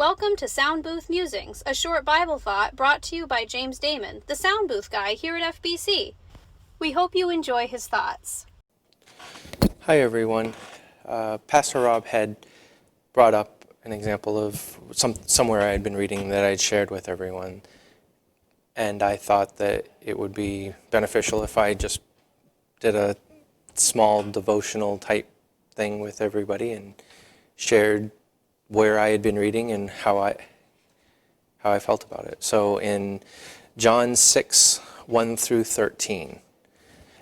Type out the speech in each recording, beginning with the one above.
Welcome to Sound Booth Musings, a short Bible thought brought to you by James Damon, the sound booth guy here at FBC. We hope you enjoy his thoughts. Hi everyone. Pastor Rob had brought up an example of somewhere I had been reading that I had shared with everyone, and I thought that it would be beneficial if I just did a small devotional type thing with everybody and shared where I had been reading and how I felt about it. So in John 6, 1 through 13.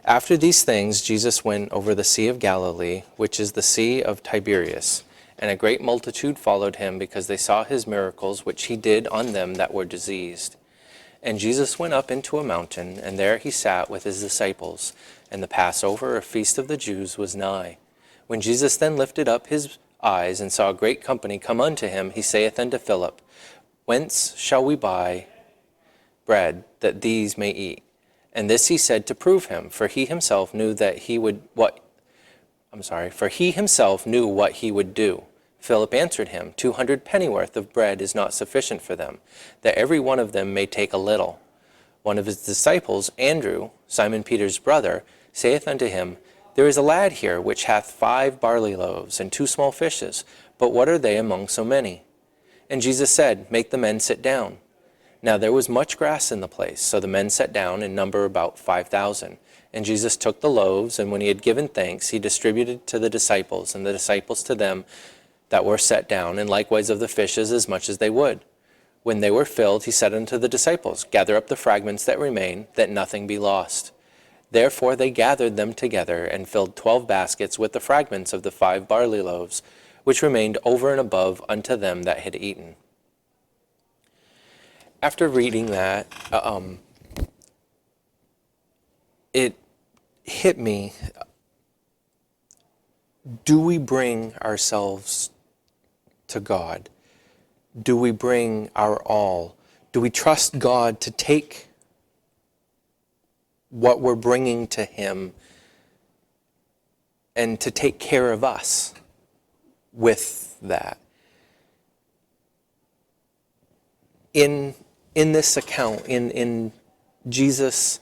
After these things, Jesus went over the Sea of Galilee, which is the Sea of Tiberias, and a great multitude followed him because they saw his miracles which he did on them that were diseased. And Jesus went up into a mountain, and there he sat with his disciples, and the Passover, a feast of the Jews, was nigh. When Jesus then lifted up his eyes and saw a great company come unto him, he saith unto Philip, Whence shall we buy bread that these may eat? And this he said to prove him, for he himself knew what he would do. Philip answered him, 200 pennyworth of bread is not sufficient for them, that every one of them may take a little. One of his disciples, Andrew, Simon Peter's brother, saith unto him, There is a lad here which hath 5 barley loaves and 2 small fishes, but what are they among so many? And Jesus said, Make the men sit down. Now there was much grass in the place, so the men sat down in number about 5,000. And Jesus took the loaves, and when he had given thanks, he distributed to the disciples, and the disciples to them that were set down, and likewise of the fishes as much as they would. When they were filled, he said unto the disciples, Gather up the fragments that remain, that nothing be lost. Therefore they gathered them together, and filled 12 baskets with the fragments of the 5 barley loaves, which remained over and above unto them that had eaten. After reading that, it hit me. Do we bring ourselves to God? Do we bring our all? Do we trust God to take what we're bringing to him and to take care of us with that? In this account, in Jesus'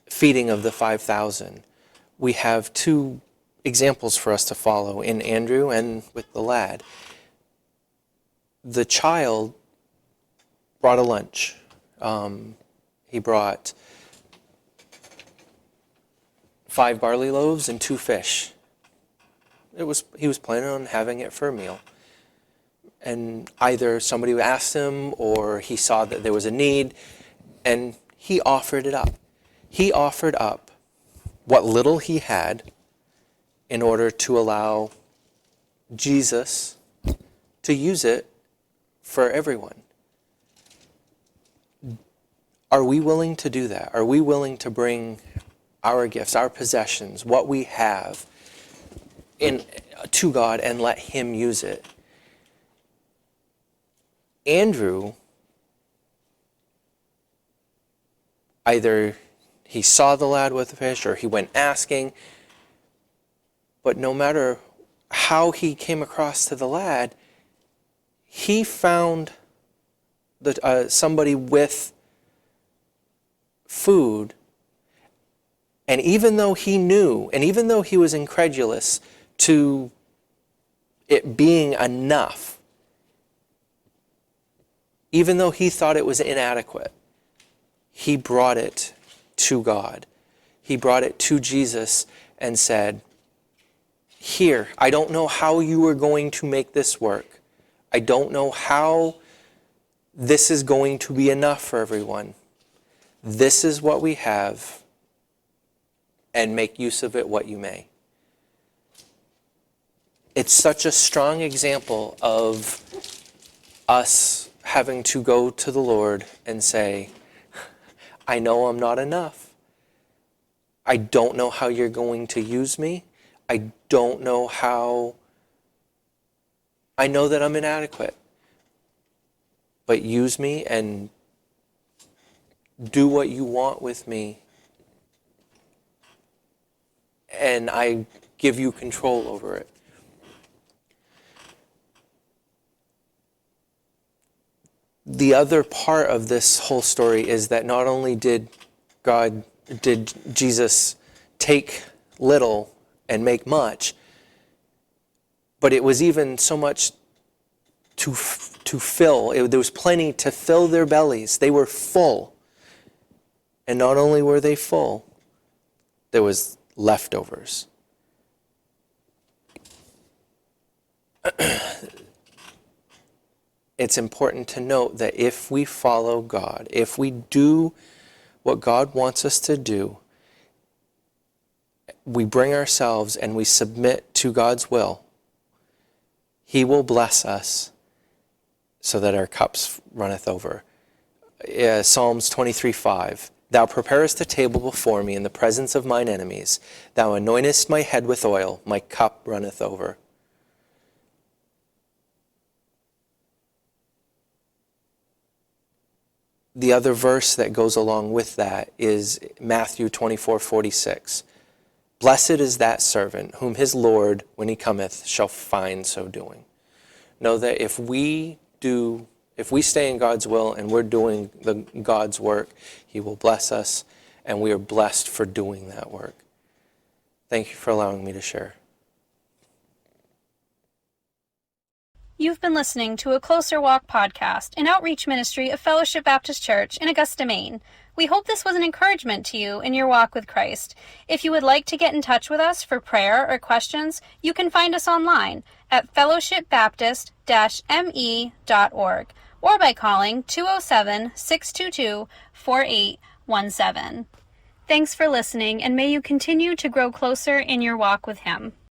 feeding of the 5,000, we have 2 examples for us to follow in Andrew and with the lad. The child brought a lunch. He brought 5 barley loaves and 2 fish. He was planning on having it for a meal. And either somebody asked him or he saw that there was a need, and he offered it up. He offered up what little he had in order to allow Jesus to use it for everyone. Are we willing to do that? Are we willing to bring our gifts, our possessions, what we have to God and let him use it? Andrew, either he saw the lad with the fish or he went asking, but no matter how he came across to the lad, he found somebody with food, and even though he knew, and even though he was incredulous to it being enough, even though he thought it was inadequate, he brought it to God. He brought it to Jesus and said, Here, I don't know how you are going to make this work. I don't know how this is going to be enough for everyone. This is what we have, and make use of it what you may. It's such a strong example of us having to go to the Lord and say, I know I'm not enough. I don't know how you're going to use me. I don't know how. I know that I'm inadequate. But use me and do what you want with me. And I give you control over it. the other part of this whole story is that not only did Jesus take little and make much, but it was even so much to fill. There was plenty to fill their bellies. They were full. And not only were they full, there was leftovers. It's important to note that if we follow God, if we do what God wants us to do, we bring ourselves and we submit to God's will, He will bless us so that our cups runneth over. Psalms 23:5. Thou preparest a table before me in the presence of mine enemies. Thou anointest my head with oil, my cup runneth over. The other verse that goes along with that is Matthew 24:46. Blessed is that servant whom his Lord, when he cometh, shall find so doing. Know that if we stay in God's will and we're doing God's work, He will bless us, and we are blessed for doing that work. Thank you for allowing me to share. You've been listening to a Closer Walk podcast, an outreach ministry of Fellowship Baptist Church in Augusta, Maine. We hope this was an encouragement to you in your walk with Christ. If you would like to get in touch with us for prayer or questions, you can find us online at fellowshipbaptist-me.org or by calling 207-622-4817. Thanks for listening, and may you continue to grow closer in your walk with Him.